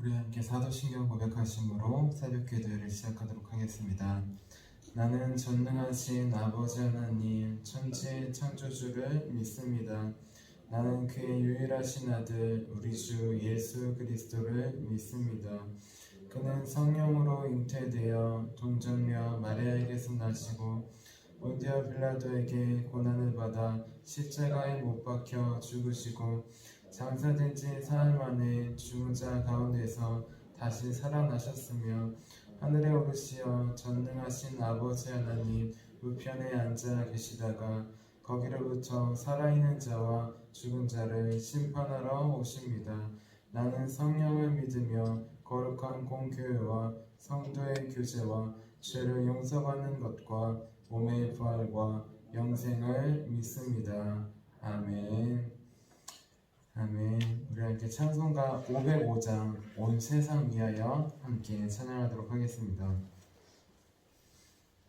우리 함께 사도신경 고백하심으로 새벽 기도를 시작하도록 하겠습니다. 나는 전능하신 아버지 하나님 천지 창조주를 믿습니다. 나는 그의 유일하신 아들 우리 주 예수 그리스도를 믿습니다. 그는 성령으로 잉태되어 동정녀 마리아에게서 나시고 본디오 빌라도에게 고난을 받아 십자가에 못 박혀 죽으시고 장사된 지 사흘 만에 죽은 자 가운데서 다시 살아나셨으며 하늘에 오르시어 전능하신 아버지 하나님 우편에 앉아 계시다가 거기로부터 살아있는 자와 죽은 자를 심판하러 오십니다. 나는 성령을 믿으며 거룩한 공교회와 성도의 교제와 죄를 용서받는 것과 몸의 부활과 영생을 믿습니다. 아멘. 아멘. 우리 함께 찬송가 505장 온 세상 위하여 함께 찬양하도록 하겠습니다.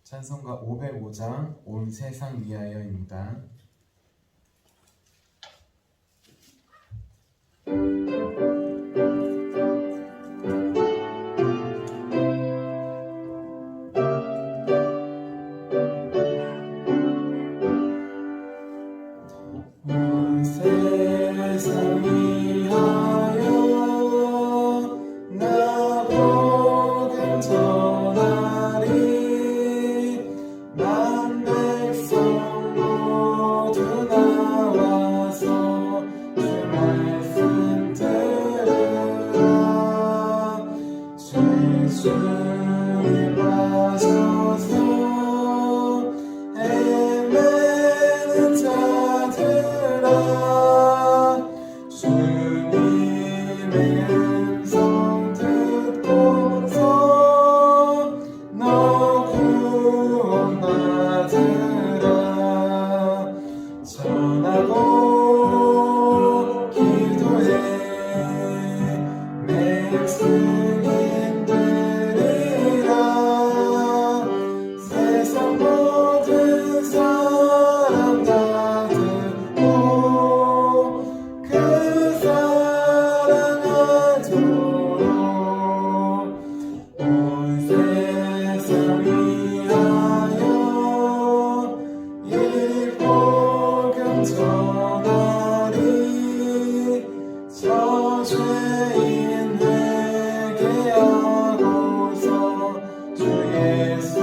찬송가 505장 온 세상 위하여입니다. 온 세상 위하여 나 복음 전하리 만 백성 모두 나와서 주 말씀 들으라 주 주님 하셔서 애매는 자들아 주님의 음성 듣고서 너 구원받으라 전하고 기도해 매일 승인 되리라 세상 모든 사람 다 듣고 그 사랑하도록 온 세상 위하여 이 복음 전하리 저 죄인 회개하고서 주 예수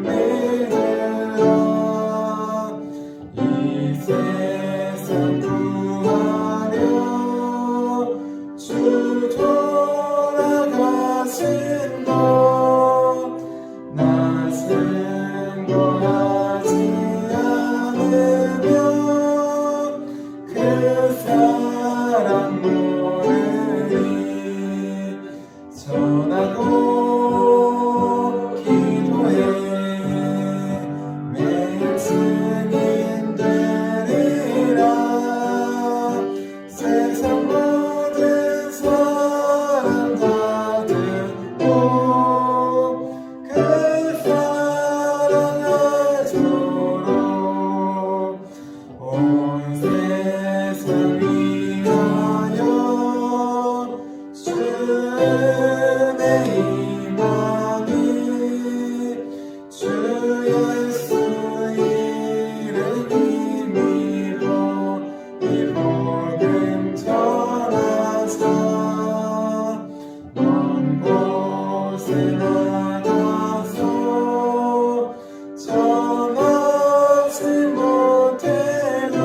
믿으라 이 세상 구하려 주 돌아가신 것 나 승거하지 않으면 그 사랑 모르리 전하고 기도해 매일 승인 되리라 세상 모든 사람 다 듣고 그 사랑하도록 온 세상 위하여 주의 임하니 주 예수 이름 힘입어 이 복음 전하자 먼 곳에 나가서 전하지 못해도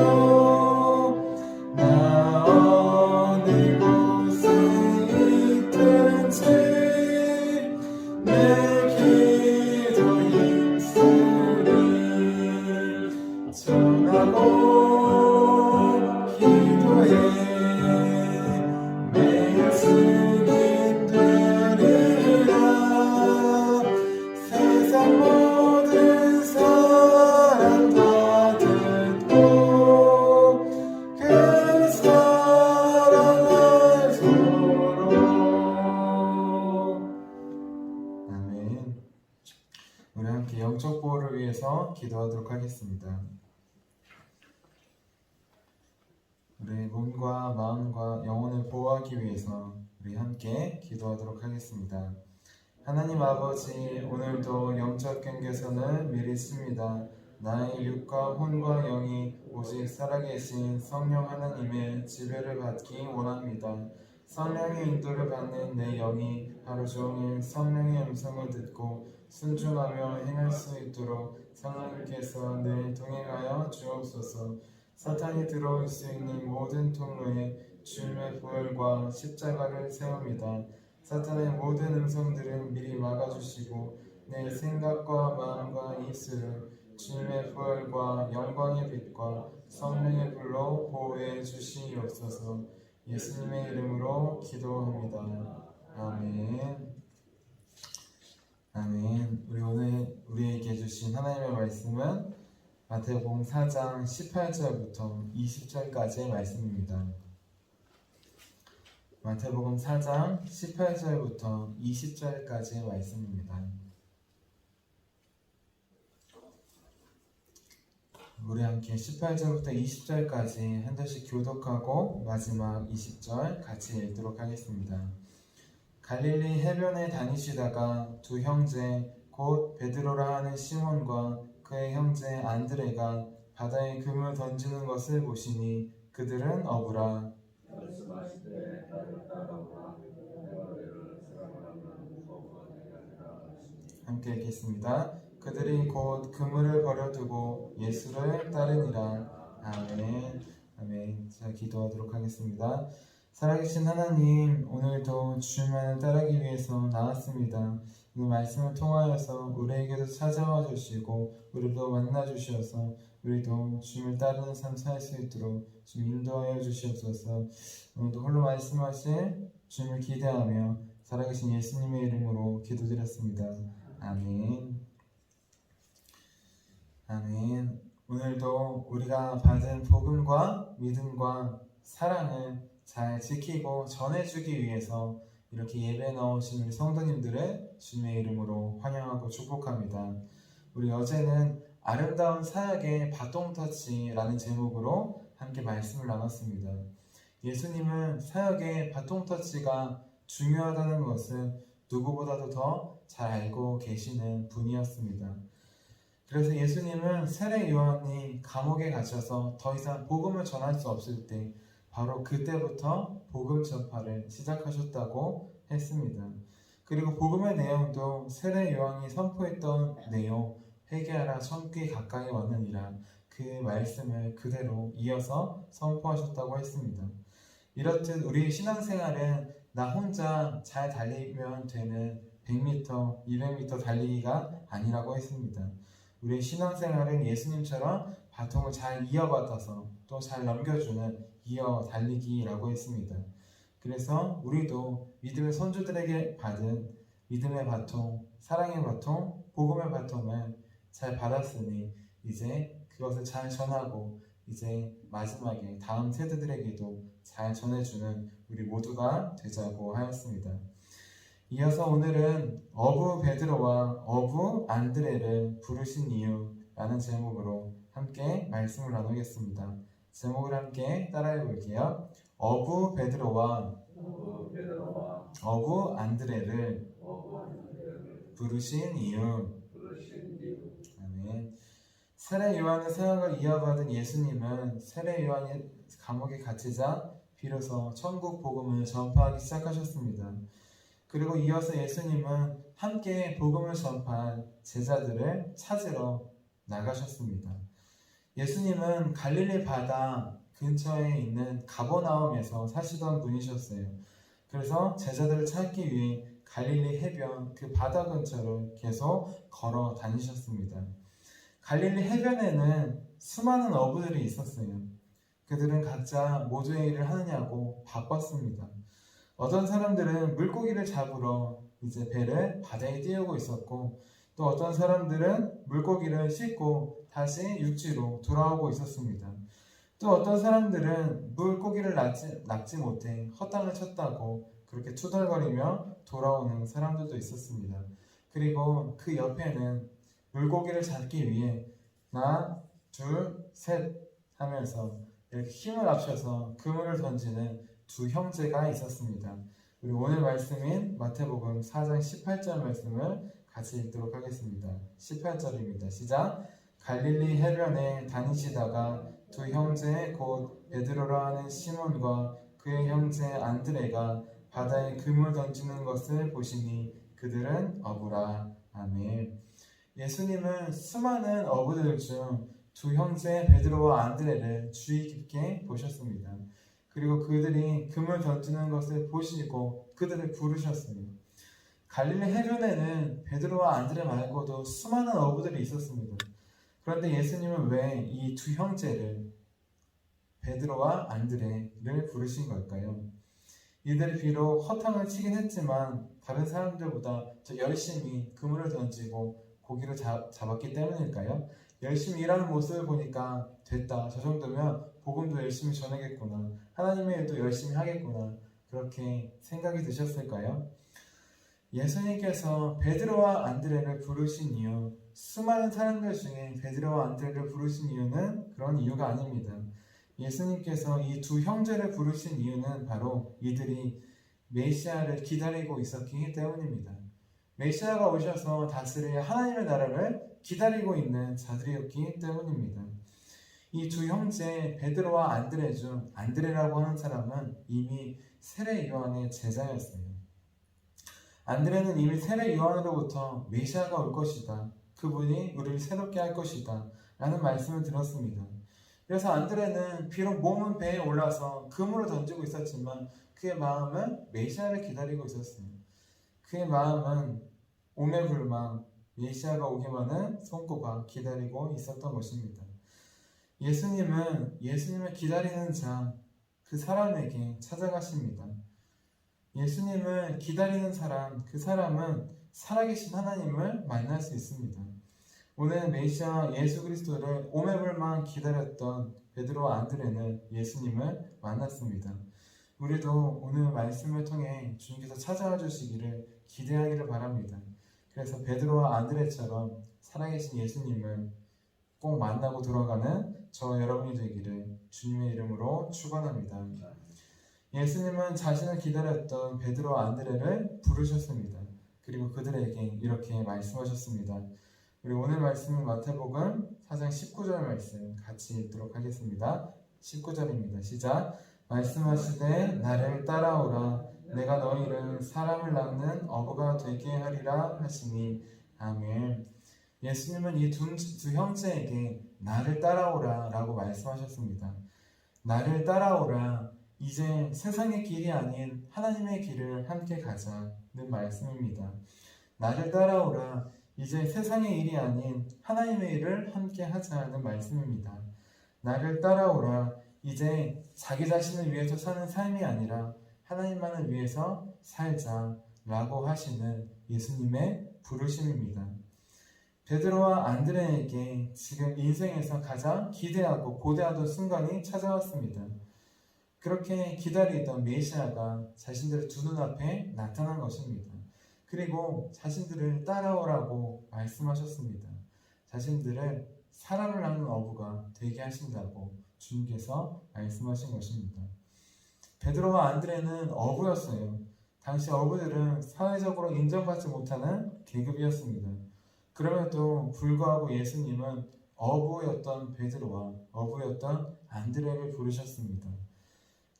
나 어느 곳에 있든지 내 기도 힘쓰리 전하고 기도해 매일 승인 되리라 세상 모든 사람 다 듣고 그 사랑하도록 아멘. 우리 함께 영적 보호를 위해서 기도하도록 하겠습니다. 우리 몸과 마음과 영혼을 보호하기 위해서 우리 함께 기도하도록 하겠습니다. 하나님 아버지, 오늘도 영적 경계선을 미리습니다. 나의 육과 혼과 영이 오직 살아계신 성령 하나님의 지배를 받기 원합니다. 성령의 인도를 받는 내 영이 하루 종일 성령의 음성을 듣고 순종하며 행할 수 있도록 성령님께서 늘 동행하여 주옵소서. 사탄이 들어올 수 있는 모든 통로에 주님의 부활과 십자가를 세웁니다. 사탄의 모든 음성들은 미리 막아주시고 내 생각과 마음과 입술을 주님의 부활과 영광의 빛과 성령의 불로 보호해 주시옵소서. 예수님의 이름으로 기도합니다. 아멘. 아멘. 우리 오늘 우리에게 주신 하나님의 말씀은 마태복음 4장 18절부터 20절까지의 말씀입니다. 마태복음 4장 18절부터 20절까지의 말씀입니다. 우리 함께 18절부터 20절까지 한 절씩 교독하고 마지막 20절 같이 읽도록 하겠습니다. 갈릴리 해변에 다니시다가 두 형제 곧 베드로라 하는 시몬과 그의 형제 안드레가 바다에 금을 던지는 것을 보시니 그들은 어부라. 함께 읽겠습니다. 그들이 곧 그물을 버려두고 예수를 따르니라. 아멘. 아멘. 자, 기도하도록 하겠습니다. 살아계신 하나님, 오늘도 주님만을 따르기 위해서 나왔습니다. 이 말씀을 통하여서 우리에게도 찾아와 주시고 우리도 만나 주셔서 우리도 주님을 따르는 삶 살 수 있도록 주님 인도하여 주시옵소서. 오늘도 홀로 말씀하실 주님을 기대하며 살아계신 예수님의 이름으로 기도드렸습니다. 아멘. 아멘. 오늘도 우리가 받은 복음과 믿음과 사랑을 잘 지키고 전해주기 위해서 이렇게 예배에 나오신 우리 성도님들을 주님의 이름으로 환영하고 축복합니다. 우리 어제는 아름다운 사역의 바통터치라는 제목으로 함께 말씀을 나눴습니다. 예수님은 사역의 바통터치가 중요하다는 것을 누구보다도 더 잘 알고 계시는 분이었습니다. 그래서 예수님은 세례 요한이 감옥에 갇혀서 더 이상 복음을 전할 수 없을 때 바로 그때부터 복음 전파를 시작하셨다고 했습니다. 그리고 복음의 내용도 세례 요한이 선포했던 내용, 회개하라 천국이 가까이 왔느니라, 그 말씀을 그대로 이어서 선포하셨다고 했습니다. 이렇듯 우리의 신앙생활은 나 혼자 잘 달리면 되는 100m, 200m 달리기가 아니라고 했습니다. 우리의 신앙생활은 예수님처럼 바통을 잘 이어받아서 또 잘 넘겨주는 이어 달리기라고 했습니다. 그래서 우리도 믿음의 선조들에게 받은 믿음의 바통, 사랑의 바통, 복음의 바통을 잘 받았으니 이제 그것을 잘 전하고 이제 마지막에 다음 세대들에게도 잘 전해주는 우리 모두가 되자고 하였습니다. 이어서 오늘은 어부 베드로와 어부 안드레를 부르신 이유라는 제목으로 함께 말씀을 나누겠습니다. 제목을 함께 따라해 볼게요. 어부 베드로와 어부 안드레를 부르신 이유. 아멘. 세례 요한의 사역을 이어받은 예수님은 세례 요한이 감옥에 갇히자 비로소 천국 복음을 전파하기 시작하셨습니다. 그리고 이어서 예수님은 함께 복음을 전파한 제자들을 찾으러 나가셨습니다. 예수님은 갈릴리 바다 근처에 있는 가버나움에서 사시던 분이셨어요. 그래서 제자들을 찾기 위해 갈릴리 해변 그 바다 근처를 계속 걸어 다니셨습니다. 갈릴리 해변에는 수많은 어부들이 있었어요. 그들은 각자 모두의 일을 하느냐고 바빴습니다. 어떤 사람들은 물고기를 잡으러 이제 배를 바다에 띄우고 있었고, 또 어떤 사람들은 물고기를 싣고 다시 육지로 돌아오고 있었습니다. 또 어떤 사람들은 물고기를 낚지 못해 헛땅을 쳤다고 그렇게 투덜거리며 돌아오는 사람들도 있었습니다. 그리고 그 옆에는 물고기를 잡기 위해 하나, 둘, 셋 하면서 이렇게 힘을 합쳐서 그물을 던지는 두 형제가 있었습니다. 우리 오늘 말씀인 마태복음 4장 18절 말씀을 같이 읽도록 하겠습니다. 18절입니다. 시작. 갈릴리 해변에 다니시다가 두 형제 곧 베드로라 하는 시몬과 그의 형제 안드레가 바다에 그물 던지는 것을 보시니 그들은 어부라. 아멘. 예수님은 수많은 어부들 중 두 형제 베드로와 안드레를 주의 깊게 보셨습니다. 그리고 그들이 그물 던지는 것을 보시고 그들을 부르셨어요. 갈릴리 해변에는 베드로와 안드레 말고도 수많은 어부들이 있었습니다. 그런데 예수님은 왜 이 두 형제를 베드로와 안드레를 부르신 걸까요? 이들이 비록 허탕을 치긴 했지만 다른 사람들보다 더 열심히 그물을 던지고 고기를 잡았기 때문일까요? 열심히 일하는 모습을 보니까 됐다. 저 정도면 복음도 열심히 전하겠구나. 하나님의 일도 열심히 하겠구나. 그렇게 생각이 드셨을까요? 예수님께서 베드로와 안드레를 부르신 이유, 수많은 사람들 중에 베드로와 안드레를 부르신 이유는 그런 이유가 아닙니다. 예수님께서 이 두 형제를 부르신 이유는 바로 이들이 메시아를 기다리고 있었기 때문입니다. 메시아가 오셔서 다스릴 하나님의 나라를 기다리고 있는 자들이었기 때문입니다. 이 두 형제 베드로와 안드레 중 안드레라고 하는 사람은 이미 세례 요한의 제자였어요. 안드레는 이미 세례 요한으로부터 메시아가 올 것이다. 그분이 우리를 새롭게 할 것이다. 라는 말씀을 들었습니다. 그래서 안드레는 비록 몸은 배에 올라서 그물을 던지고 있었지만 그의 마음은 메시아를 기다리고 있었어요. 그의 마음은 오매불망 메시아가 오기만은 손꼽아 기다리고 있었던 것입니다. 예수님을 기다리는 자, 그 사람에게 찾아가십니다. 예수님을 기다리는 사람, 그 사람은 살아계신 하나님을 만날 수 있습니다. 오늘 메시아 예수 그리스도를 오매불망 기다렸던 베드로와 안드레는 예수님을 만났습니다. 우리도 오늘 말씀을 통해 주님께서 찾아와 주시기를 기대하기를 바랍니다. 그래서 베드로와 안드레처럼 살아계신 예수님을 꼭 만나고 돌아가는 저 여러분이 되기를 주님의 이름으로 축원합니다. 예수님은 자신을 기다렸던 베드로와 안드레를 부르셨습니다. 그리고 그들에게 이렇게 말씀하셨습니다. 우리 오늘 말씀은 마태복음 4장 19절 말씀 같이 읽도록 하겠습니다. 19절입니다. 시작. 말씀하시되 나를 따라오라. 내가 너희를 사람을 낳는 어부가 되게 하리라 하시니. 아멘. 예수님은 이 두 형제에게 나를 따라오라 라고 말씀하셨습니다. 나를 따라오라. 이제 세상의 길이 아닌 하나님의 길을 함께 가자는 말씀입니다. 나를 따라오라. 이제 세상의 일이 아닌 하나님의 일을 함께 하자는 말씀입니다. 나를 따라오라. 이제 자기 자신을 위해서 사는 삶이 아니라 하나님만을 위해서 살자라고 하시는 예수님의 부르심입니다. 베드로와 안드레에게 지금 인생에서 가장 기대하고 고대하던 순간이 찾아왔습니다. 그렇게 기다리던 메시아가 자신들의 두 눈앞에 나타난 것입니다. 그리고 자신들을 따라오라고 말씀하셨습니다. 자신들을 사람을 낳는 어부가 되게 하신다고 주님께서 말씀하신 것입니다. 베드로와 안드레는 어부였어요. 당시 어부들은 사회적으로 인정받지 못하는 계급이었습니다. 그럼에도 불구하고 예수님은 어부였던 베드로와 어부였던 안드레를 부르셨습니다.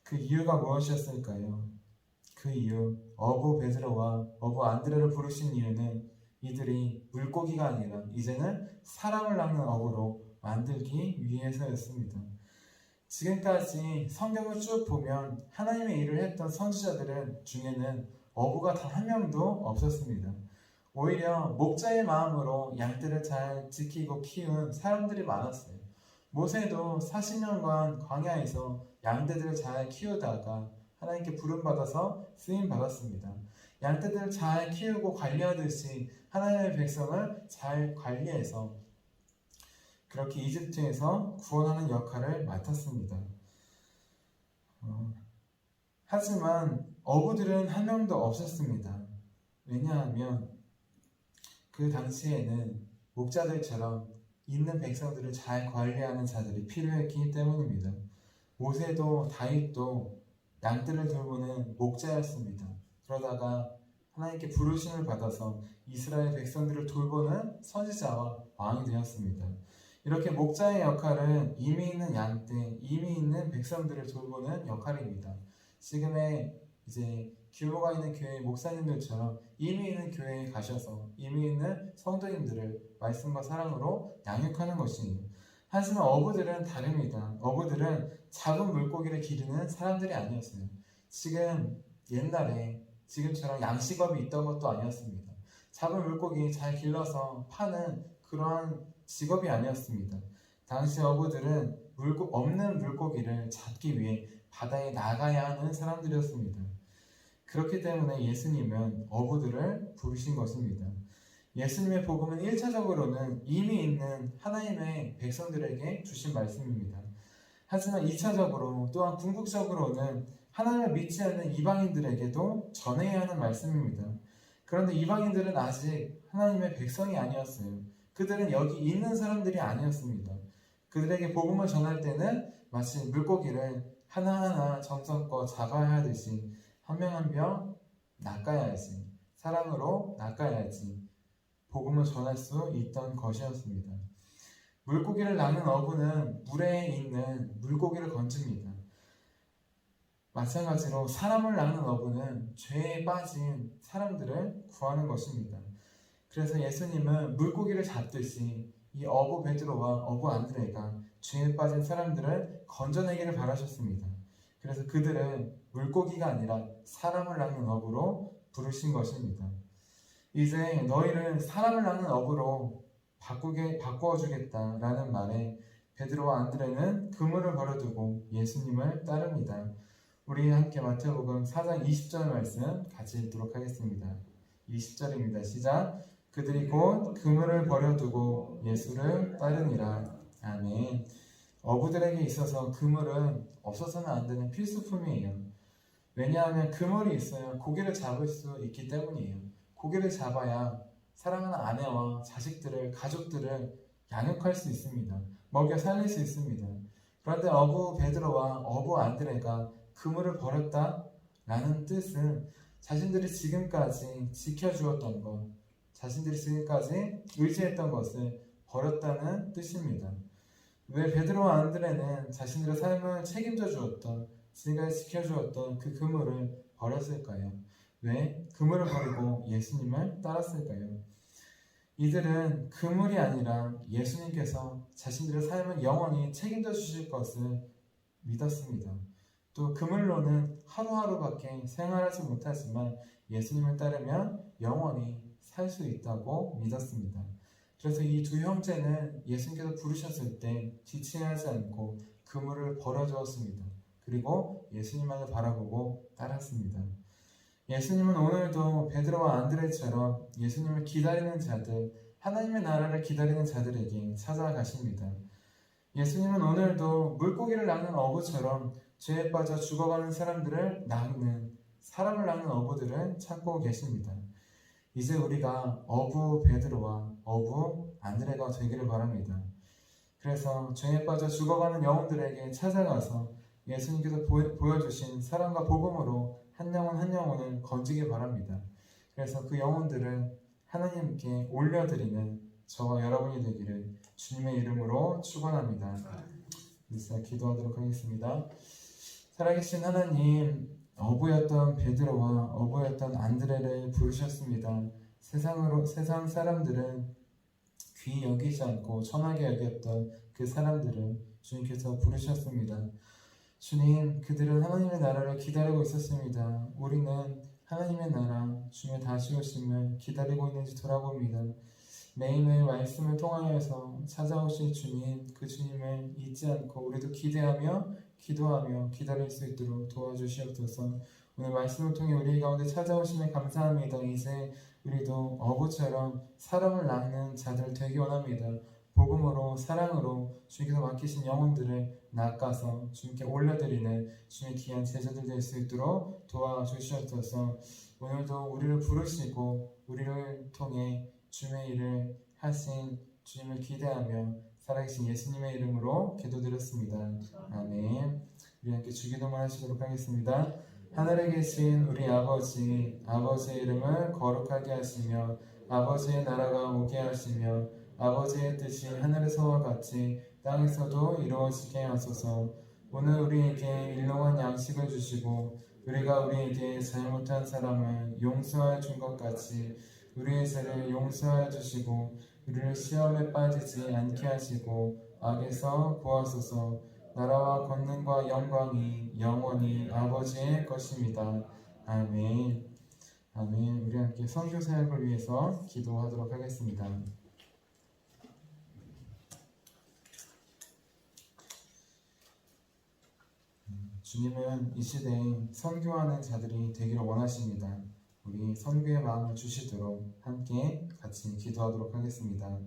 그 이유가 무엇이었을까요? 그 이유, 어부 베드로와 어부 안드레를 부르신 이유는 이들이 물고기가 아니라 이제는 사람을 낳는 어부로 만들기 위해서였습니다. 지금까지 성경을 쭉 보면 하나님의 일을 했던 선지자들 중에는 어부가 단 한 명도 없었습니다. 오히려 목자의 마음으로 양떼를 잘 지키고 키운 사람들이 많았어요. 모세도 40년간 광야에서 양떼들을 잘 키우다가 하나님께 부름받아서 쓰임받았습니다. 양떼들을 잘 키우고 관리하듯이 하나님의 백성을 잘 관리해서 그렇게 이집트에서 구원하는 역할을 맡았습니다. 하지만 어부들은 한 명도 없었습니다. 왜냐하면 그 당시에는 목자들처럼 있는 백성들을 잘 관리하는 자들이 필요했기 때문입니다. 모세도 다윗도 양떼를 돌보는 목자였습니다. 그러다가 하나님께 부르심을 받아서 이스라엘 백성들을 돌보는 선지자와 왕이 되었습니다. 이렇게 목자의 역할은 이미 있는 양떼, 이미 있는 백성들을 돌보는 역할입니다. 지금의 이제 규모가 있는 교회 목사님들처럼 이미 있는 교회에 가셔서 이미 있는 성도님들을 말씀과 사랑으로 양육하는 것이에요. 하지만 어부들은 다릅니다. 어부들은 작은 물고기를 기르는 사람들이 아니었어요. 지금 옛날에 지금처럼 양식업이 있던 것도 아니었습니다. 작은 물고기 잘 길러서 파는 그러한 직업이 아니었습니다. 당시 어부들은 없는 물고기를 잡기 위해 바다에 나가야 하는 사람들이었습니다. 그렇기 때문에 예수님은 어부들을 부르신 것입니다. 예수님의 복음은 1차적으로는 이미 있는 하나님의 백성들에게 주신 말씀입니다. 하지만 2차적으로 또한 궁극적으로는 하나님을 믿지 않는 이방인들에게도 전해야 하는 말씀입니다. 그런데 이방인들은 아직 하나님의 백성이 아니었어요. 그들은 여기 있는 사람들이 아니었습니다. 그들에게 복음을 전할 때는 마치 물고기를 하나하나 정성껏 잡아야 하듯이 한 명 한 명 낚아야지, 사랑으로 낚아야지 복음을 전할 수 있던 것이었습니다. 물고기를 낚는 어부는 물에 있는 물고기를 건집니다. 마찬가지로 사람을 낚는 어부는 죄에 빠진 사람들을 구하는 것입니다. 그래서 예수님은 물고기를 잡듯이 이 어부 베드로와 어부 안드레가 죄에 빠진 사람들을 건져내기를 바라셨습니다. 그래서 그들은 물고기가 아니라 사람을 낚는 어부로 부르신 것입니다. 이제 너희를 사람을 낚는 어부로 바꾸어주겠다라는 말에 베드로와 안드레는 그물을 버려두고 예수님을 따릅니다. 우리 함께 마태복음 4장 20절 말씀 같이 읽도록 하겠습니다. 20절입니다. 시작. 그들이 곧 그물을 버려두고 예수를 따르니라. 아멘. 어부들에게 있어서 그물은 없어서는 안 되는 필수품이에요. 왜냐하면 그물이 있어야 고기를 잡을 수 있기 때문이에요. 고기를 잡아야 사랑하는 아내와 자식들을, 가족들을 양육할 수 있습니다. 먹여 살릴 수 있습니다. 그런데 어부 베드로와 어부 안드레가 그물을 버렸다라는 뜻은 자신들이 지금까지 지켜주었던 것, 자신들이 지금까지 의지했던 것을 버렸다는 뜻입니다. 왜 베드로와 안드레는 자신들의 삶을 책임져 주었던, 지금까지 지켜주었던 그 그물을 버렸을까요? 왜 그물을 버리고 예수님을 따랐을까요? 이들은 그물이 아니라 예수님께서 자신들의 삶을 영원히 책임져 주실 것을 믿었습니다. 또 그물로는 하루하루밖에 생활하지 못하지만 예수님을 따르면 영원히 살 수 있다고 믿었습니다. 그래서 이 두 형제는 예수님께서 부르셨을 때 지체하지 않고 그물을 버려주었습니다. 그리고 예수님만을 바라보고 따랐습니다. 예수님은 오늘도 베드로와 안드레처럼 예수님을 기다리는 자들, 하나님의 나라를 기다리는 자들에게 찾아가십니다. 예수님은 오늘도 물고기를 낚는 어부처럼 죄에 빠져 죽어가는 사람들을 낚는, 사람을 낚는 어부들을 찾고 계십니다. 이제 우리가 어부 베드로와 어부 안드레가 되기를 바랍니다. 그래서 죄에 빠져 죽어가는 영혼들에게 찾아가서 예수님께서 보여주신 사랑과 복음으로 한 영혼 한 영혼을 건지기 바랍니다. 그래서 그 영혼들을 하나님께 올려드리는 저와 여러분이 되기를 주님의 이름으로 축원합니다. 이제 기도하도록 하겠습니다. 살아계신 하나님, 어부였던 베드로와 어부였던 안드레를 부르셨습니다. 세상 사람들은 귀히 여기지 않고 천하게 여겼던 그 사람들을 주님께서 부르셨습니다. 주님, 그들은 하나님의 나라를 기다리고 있었습니다. 우리는 하나님의 나라, 주님의 다시 오심을 기다리고 있는지 돌아봅니다. 매일매일 말씀을 통하여서 찾아오실 주님, 그 주님을 잊지 않고 우리도 기대하며 기도하며 기다릴 수 있도록 도와주시옵소서. 오늘 말씀을 통해 우리 가운데 찾아오심에 감사합니다. 이제 우리도 어부처럼 사람을 낚는 자들 되기 원합니다. 복음으로 사랑으로 주님께서 맡기신 영혼들을 낚아서 주님께 올려드리는 주님의 귀한 제자들 될 수 있도록 도와주시옵소서. 오늘도 우리를 부르시고 우리를 통해 주님의 일을 하신 주님을 기대하며 살아계신 예수님의 이름으로 기도드렸습니다. 아멘. 우리 함께 주기도문 하시도록 하겠습니다. 하늘에 계신 우리 아버지, 아버지의 이름을 거룩하게 하시며 아버지의 나라가 오게 하시며 아버지의 뜻이 하늘에서와 같이 땅에서도 이루어지게 하소서. 오늘 우리에게 일용할 양식을 주시고 우리가 우리에게 잘못한 사람을 용서하여 준 것 같이 우리의 죄를 용서하여 주시고 우리를 시험에 빠지지 않게 하시고 악에서 구하소서. 나라와 권능과 영광이 영원히 아버지의 것입니다. 아멘. 아멘. 우리 함께 선교 사역을 위해서 기도하도록 하겠습니다. 주님은 이 시대에 선교하는 자들이 되기를 원하십니다. 우리 선교의 마음을 주시도록 함께 같이 기도하도록 하겠습니다.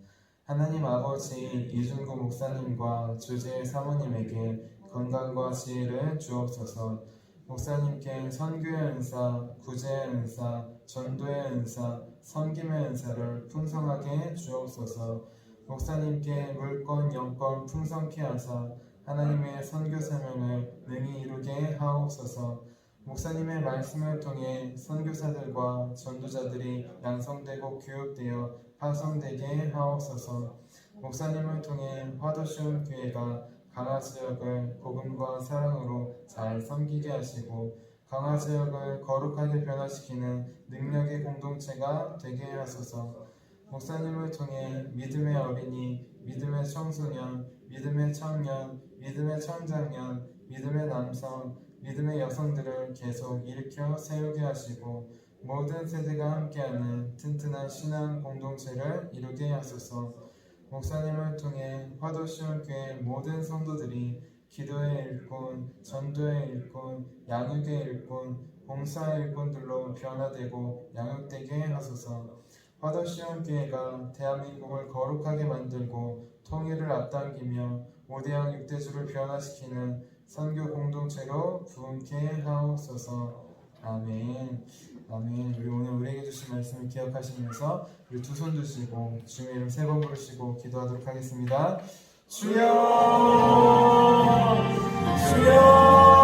하나님 아버지, 이준구 목사님과 주지의 사모님에게 건강과 지혜를 주옵소서. 목사님께 선교의 은사, 구제의 은사, 전도의 은사, 섬김의 은사를 풍성하게 주옵소서. 목사님께 물권, 영권 풍성케 하사 하나님의 선교 사명을 능히 이루게 하옵소서. 목사님의 말씀을 통해 선교사들과 전도자들이 양성되고 교육되어 파송되게 하옵소서. 목사님을 통해 화도시온 교회가 강화지역을 복음과 사랑으로 잘 섬기게 하시고 강화지역을 거룩하게 변화시키는 능력의 공동체가 되게 하소서. 목사님을 통해 믿음의 어린이, 믿음의 청소년, 믿음의 청년, 믿음의 청장년, 믿음의 남성, 믿음의 여성들을 계속 일으켜 세우게 하시고 모든 세대가 함께하는 튼튼한 신앙 공동체를 이루게 하소서. 목사님을 통해 화도시온 교회 모든 성도들이 기도의 일꾼, 전도의 일꾼, 양육의 일꾼, 봉사의 일꾼들로 변화되고 양육되게 하소서. 화도시온 교회가 대한민국을 거룩하게 만들고 통일을 앞당기며 5대양 6대주를 변화시키는 선교 공동체로 부흥케 하옵소서. 아멘. 아멘. 우리 오늘 우리에게 주신 말씀을 기억하시면서 우리 두 손 드시고 주님의 이름 세 번 부르시고 기도하도록 하겠습니다. 주여, 주여.